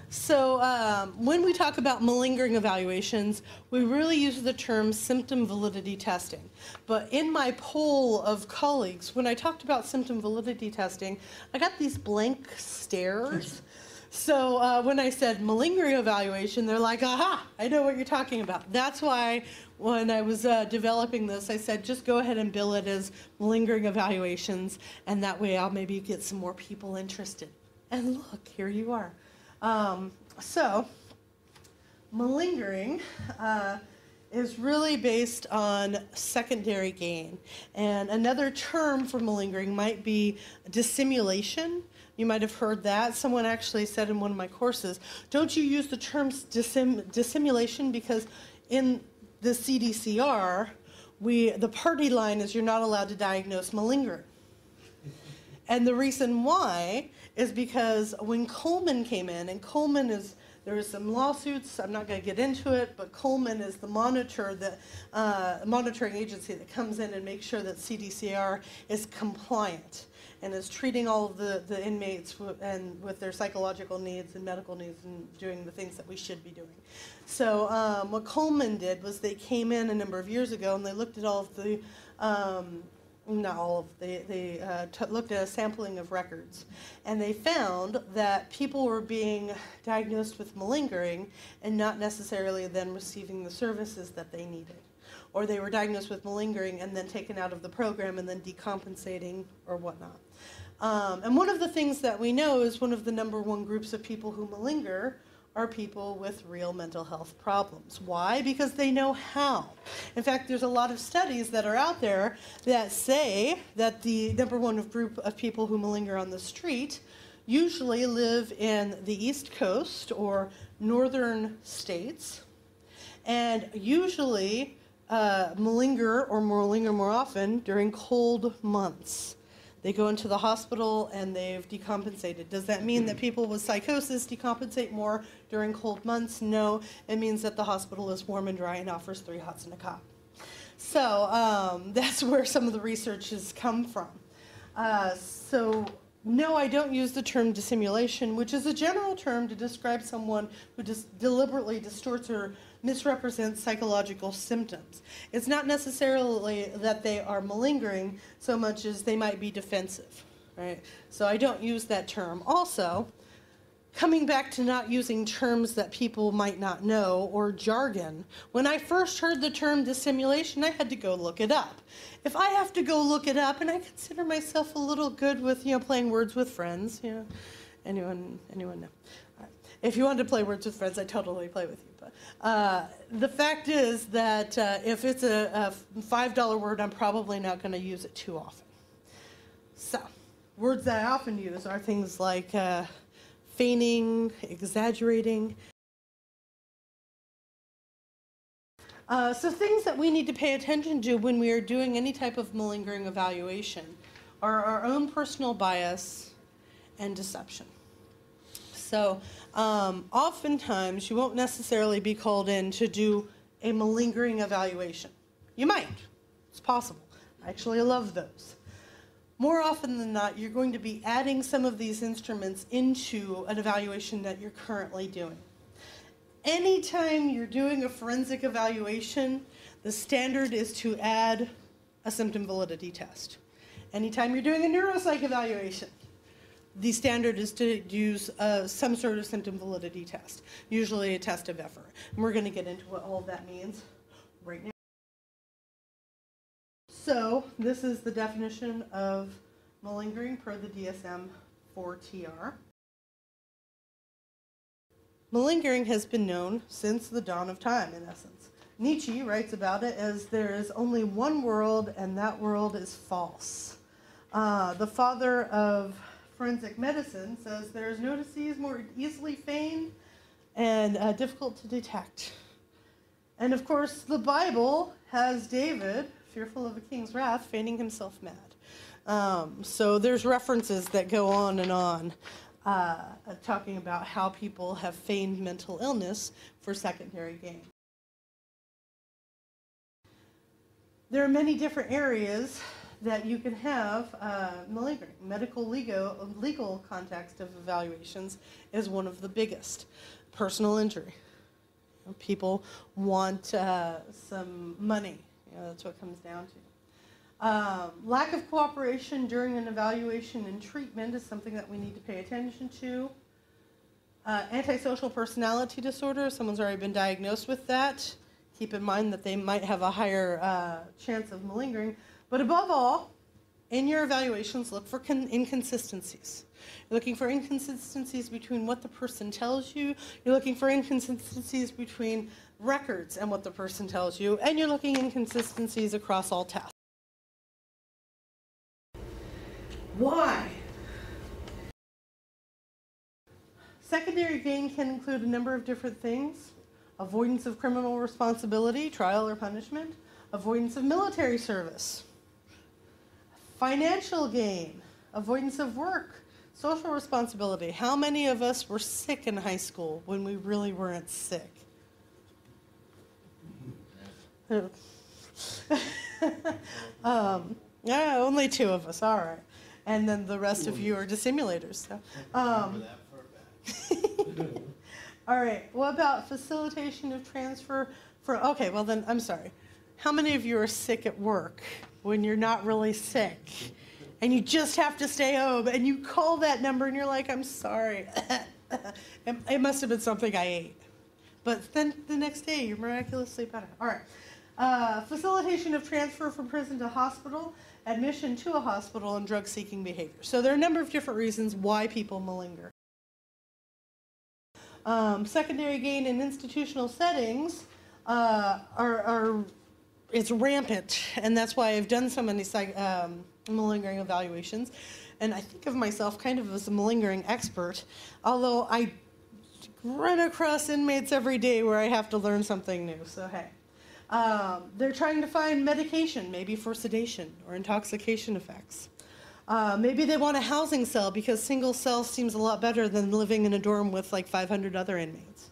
So when we talk about malingering evaluations, we really use the term symptom validity testing. But in my poll of colleagues, when I talked about symptom validity testing, I got these blank stares. So when I said malingering evaluation, they're like, aha, I know what you're talking about. That's why when I was developing this, I said, just go ahead and bill it as malingering evaluations, and that way I'll maybe get some more people interested. And look, here you are. So malingering is really based on secondary gain. And another term for malingering might be dissimulation. You might have heard that. Someone actually said in one of my courses, don't you use the term dissimulation, because in the CDCR, the party line is you're not allowed to diagnose malingering. And the reason why is because when Coleman came in, and Coleman is, there were some lawsuits, I'm not going to get into it, but Coleman is the monitoring agency that comes in and makes sure that CDCR is compliant and is treating all of the inmates with their psychological needs and medical needs and doing the things that we should be doing. So what Coleman did was they came in a number of years ago and they looked at all of the not all of, they looked at a sampling of records, and they found that people were being diagnosed with malingering and not necessarily then receiving the services that they needed. Or they were diagnosed with malingering and then taken out of the program and then decompensating or whatnot. And one of the things that we know is one of the #1 groups of people who malinger are people with real mental health problems. Why? Because they know how. In fact, there's a lot of studies that are out there that say that the #1 group of people who malinger on the street usually live in the East Coast or northern states, and usually malinger more often during cold months. They go into the hospital and they've decompensated. Does that mean that people with psychosis decompensate more during cold months? No, it means that the hospital is warm and dry and offers 3 hots and a cot. So that's where some of the research has come from. So no, I don't use the term dissimulation, which is a general term to describe someone who just deliberately distorts or misrepresents psychological symptoms. It's not necessarily that they are malingering so much as they might be defensive, right? So I don't use that term. Also, coming back to not using terms that people might not know or jargon, when I first heard the term dissimulation, I had to go look it up. If I have to go look it up, and I consider myself a little good with, playing words with friends, anyone know? If you wanted to play words with friends, I'd totally play with you. But the fact is that if it's a $5 word, I'm probably not going to use it too often. So, words that I often use are things like feigning, exaggerating. So things that we need to pay attention to when we are doing any type of malingering evaluation are our own personal bias and deception. So oftentimes you won't necessarily be called in to do a malingering evaluation. You might. It's possible. Actually, I love those. More often than not, you're going to be adding some of these instruments into an evaluation that you're currently doing. Anytime you're doing a forensic evaluation, the standard is to add a symptom validity test. Anytime you're doing a neuropsych evaluation, the standard is to use some sort of symptom validity test, usually a test of effort. And we're going to get into what all of that means right now. So this is the definition of malingering per the DSM-IV-TR. Malingering has been known since the dawn of time, in essence. Nietzsche writes about it as there is only one world, and that world is false. The father of forensic medicine says there is no disease more easily feigned and difficult to detect. And of course, the Bible has David, fearful of a king's wrath, feigning himself mad. So there's references that go on and on, talking about how people have feigned mental illness for secondary gain. There are many different areas that you can have malingering. Medical legal context of evaluations is one of the biggest. Personal injury. People want some money. That's what it comes down to. Lack of cooperation during an evaluation and treatment is something that we need to pay attention to. Antisocial personality disorder, someone's already been diagnosed with that. Keep in mind that they might have a higher chance of malingering. But above all, in your evaluations, look for inconsistencies. You're looking for inconsistencies between what the person tells you. You're looking for inconsistencies between records and what the person tells you. And you're looking inconsistencies across all tests. Why? Secondary gain can include a number of different things. Avoidance of criminal responsibility, trial or punishment. Avoidance of military service. Financial gain. Avoidance of work. Social responsibility. How many of us were sick in high school when we really weren't sick? Yeah, only 2 of us, all right. And then the rest of you are dissimulators. So. All right, what about facilitation of transfer for, okay, well then, I'm sorry. How many of you are sick at work when you're not really sick and you just have to stay home and you call that number and you're like, I'm sorry. It must have been something I ate. But then the next day, you're miraculously better. All right, facilitation of transfer from prison to hospital, admission to a hospital, and drug-seeking behavior. So there are a number of different reasons why people malinger. Secondary gain in institutional settings it's rampant, and that's why I've done so many malingering evaluations. And I think of myself kind of as a malingering expert, although I run across inmates every day where I have to learn something new, so hey. They're trying to find medication, maybe for sedation or intoxication effects. Maybe they want a housing cell because single cell seems a lot better than living in a dorm with like 500 other inmates.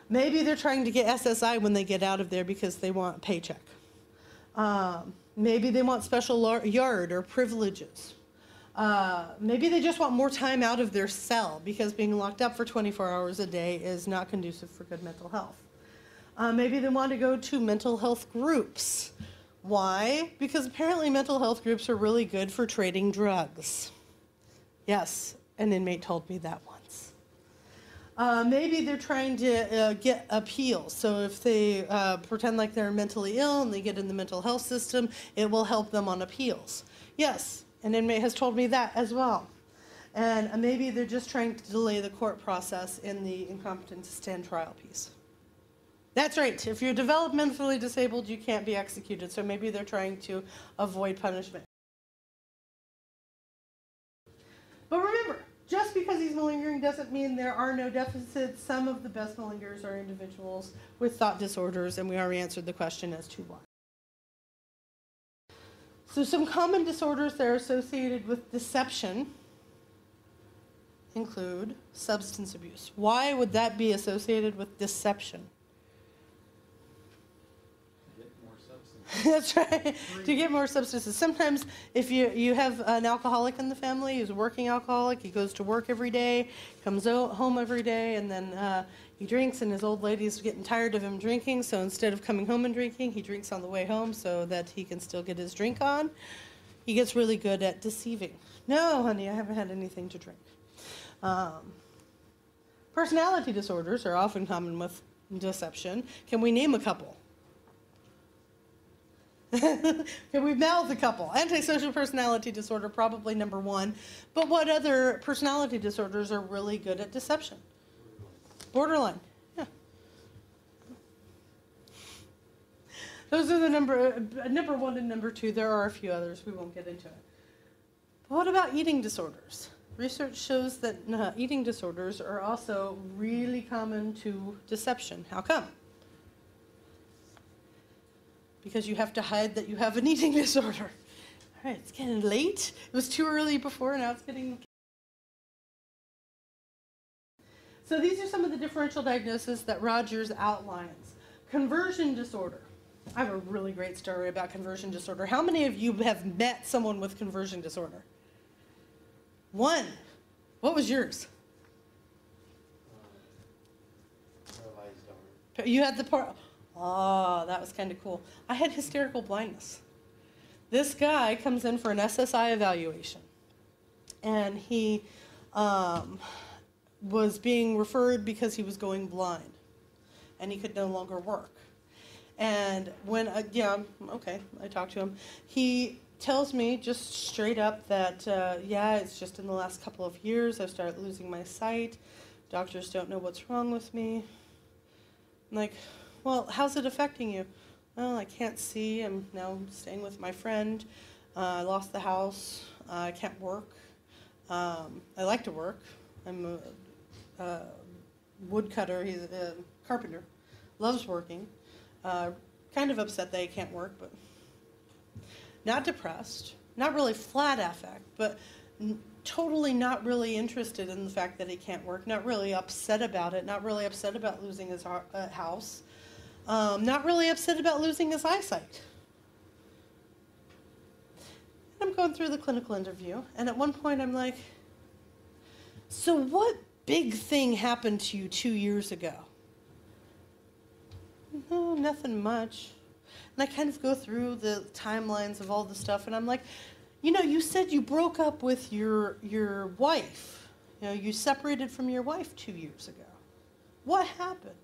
Maybe they're trying to get SSI when they get out of there because they want a paycheck. Maybe they want special yard or privileges. Maybe they just want more time out of their cell because being locked up for 24 hours a day is not conducive for good mental health. Maybe they want to go to mental health groups. Why? Because apparently mental health groups are really good for trading drugs. Yes, an inmate told me that once. Maybe they're trying to get appeals. So if they pretend like they're mentally ill and they get in the mental health system, it will help them on appeals. Yes, an inmate has told me that as well. And maybe they're just trying to delay the court process in the incompetent to stand trial piece. That's right. If you're developmentally disabled, you can't be executed. So maybe they're trying to avoid punishment. But remember, just because he's malingering doesn't mean there are no deficits. Some of the best malingerers are individuals with thought disorders, and we already answered the question as to why. So some common disorders that are associated with deception include substance abuse. Why would that be associated with deception? That's right, to get more substances. Sometimes if you have an alcoholic in the family who's a working alcoholic, he goes to work every day, comes home every day, and then he drinks, and his old lady's getting tired of him drinking, so instead of coming home and drinking, he drinks on the way home so that he can still get his drink on. He gets really good at deceiving. No, honey, I haven't had anything to drink. Personality disorders are often common with deception. Can we name a couple? Can we mouth a couple? Antisocial personality disorder, probably number 1. But what other personality disorders are really good at deception? Borderline. Yeah. Those are the number 1 and number 2. There are a few others. We won't get into it. But what about eating disorders? Research shows that eating disorders are also really common to deception. How come? Because you have to hide that you have an eating disorder. All right, it's getting late. It was too early before, now it's getting... So these are some of the differential diagnoses that Rogers outlines. Conversion disorder. I have a really great story about conversion disorder. How many of you have met someone with conversion disorder? One. What was yours? Paralyzed arm. You had the part. Oh, that was kind of cool. I had hysterical blindness. This guy comes in for an SSI evaluation, and he was being referred because he was going blind, and he could no longer work. And when, okay, I talked to him. He tells me just straight up that, yeah, it's just in the last couple of years I've started losing my sight. Doctors don't know what's wrong with me. I'm like, well, how's it affecting you? Well, I can't see. I'm now staying with my friend. I lost the house. I can't work. I like to work. I'm a woodcutter. He's a carpenter. Loves working. Kind of upset that he can't work, but not depressed. Not really flat affect, but totally not really interested in the fact that he can't work. Not really upset about it. Not really upset about losing his house. Not really upset about losing his eyesight. I'm going through the clinical interview, and at one point I'm like, so what big thing happened to you 2 years ago? No, nothing much. And I kind of go through the timelines of all the stuff, and I'm like, you know, you said you broke up with your wife. You know, you separated from your wife 2 years ago. What happened?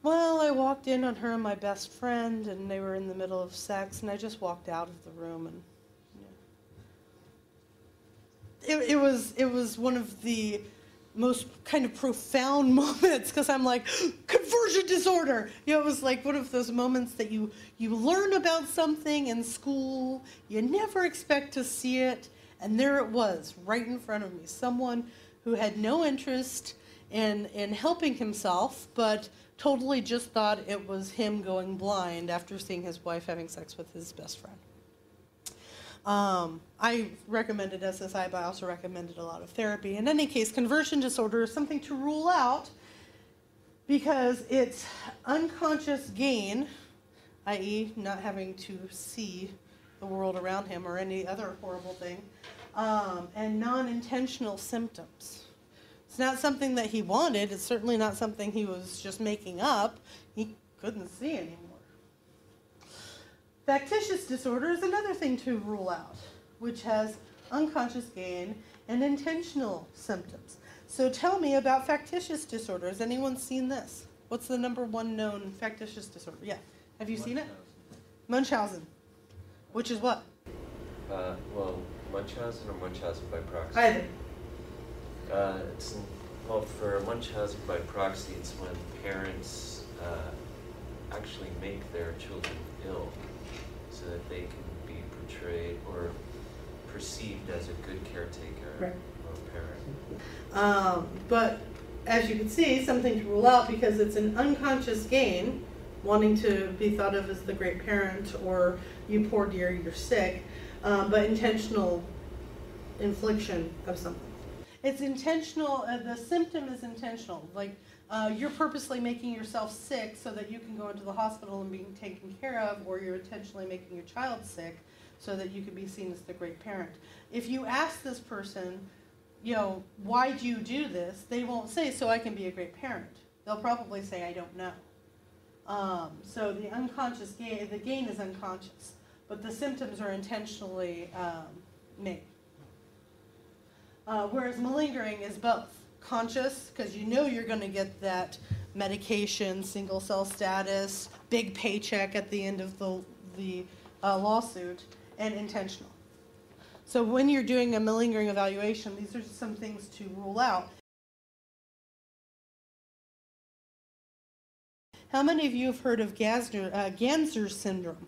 Well, I walked in on her and my best friend, and they were in the middle of sex, and I just walked out of the room, and it was one of the most kind of profound moments, because I'm like, conversion disorder. You know, it was like one of those moments that you learn about something in school, you never expect to see it, and there it was, right in front of me. Someone who had no interest in helping himself, but totally just thought it was him going blind after seeing his wife having sex with his best friend. I recommended SSI, but I also recommended a lot of therapy. In any case, conversion disorder is something to rule out because it's unconscious gain, i.e. not having to see the world around him or any other horrible thing, and non-intentional symptoms. It's not something that he wanted. It's certainly not something he was just making up. He couldn't see anymore. Factitious disorder is another thing to rule out, which has unconscious gain and intentional symptoms. So tell me about factitious disorder. Has anyone seen this? What's the #1 known factitious disorder? Yeah. Have you seen it? Munchausen. Which is what? Well, Munchausen or Munchausen by proxy? Either. Well, for Munchausen by proxy, it's when parents actually make their children ill so that they can be portrayed or perceived as a good caretaker right. or parent. But as you can see, something to rule out because it's an unconscious gain, wanting to be thought of as the great parent or you poor dear, you're sick, but intentional infliction of something. It's intentional, the symptom is intentional. Like you're purposely making yourself sick so that you can go into the hospital and be taken care of, or you're intentionally making your child sick so that you can be seen as the great parent. If you ask this person, you know, why do you do this? They won't say, so I can be a great parent. They'll probably say, I don't know. So the unconscious gain, the gain is unconscious, but the symptoms are intentionally made. Whereas malingering is both. Conscious, because you know you're going to get that medication, single cell status, big paycheck at the end of the lawsuit, and intentional. So when you're doing a malingering evaluation, these are some things to rule out. How many of you have heard of Ganser syndrome?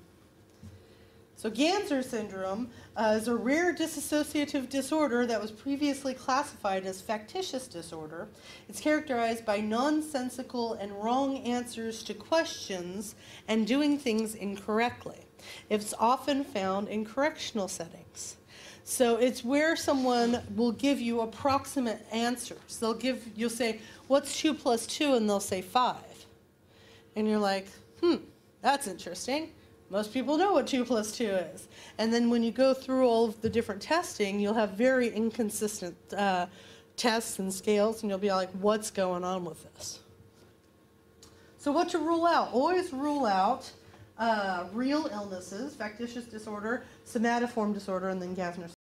So Ganser syndrome is a rare dissociative disorder that was previously classified as factitious disorder. It's characterized by nonsensical and wrong answers to questions and doing things incorrectly. It's often found in correctional settings. So it's where someone will give you approximate answers. You'll say, what's 2 + 2? And they'll say 5. And you're like, That's interesting. Most people know what 2 + 2 is. And then when you go through all of the different testing, you'll have very inconsistent tests and scales, and you'll be like, what's going on with this? So what to rule out? Always rule out real illnesses, factitious disorder, somatoform disorder, and then Gavner's.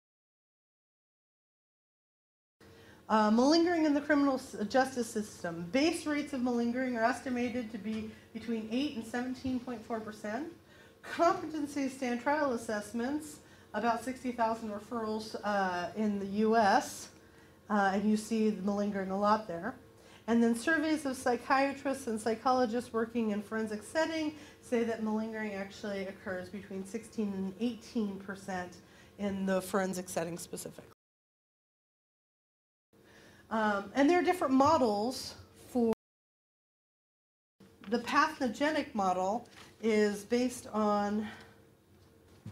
Malingering in the criminal justice system. Base rates of malingering are estimated to be between 8 and 17.4%. Competency stand trial assessments, about 60,000 referrals in the U.S., and you see the malingering a lot there. And then surveys of psychiatrists and psychologists working in forensic setting say that malingering actually occurs between 16 and 18% in the forensic setting specifically. And there are different models for the pathogenic model is based on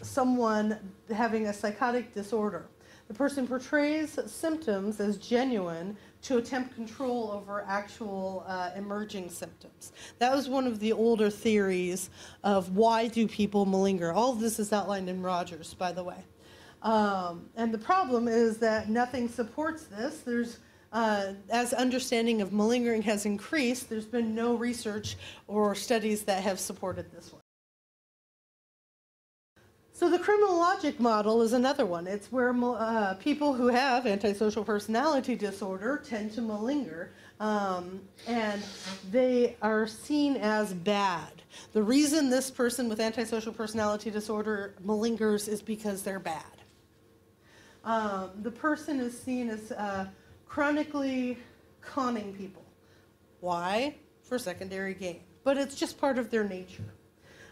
someone having a psychotic disorder. The person portrays symptoms as genuine to attempt control over actual emerging symptoms. That was one of the older theories of why do people malinger. All of this is outlined in Rogers, by the way. And the problem is that nothing supports this. There's as understanding of malingering has increased, there's been no research or studies that have supported this one. So the criminologic model is another one. It's where people who have antisocial personality disorder tend to malinger, and they are seen as bad. The reason this person with antisocial personality disorder malingers is because they're bad. The person is seen as chronically conning people. Why? For secondary gain. But it's just part of their nature.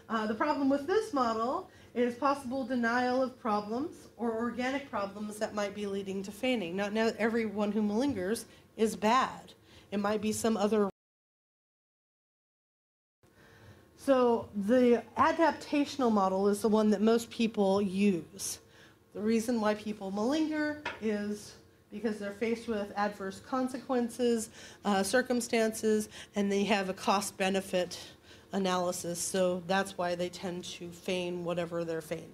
The problem with this model is possible denial of problems or organic problems that might be leading to feigning. Not everyone who malingers is bad. It might be some other. So the adaptational model is the one that most people use. The reason why people malinger is because they're faced with adverse consequences, circumstances, and they have a cost-benefit analysis, so that's why they tend to feign whatever they're feigning.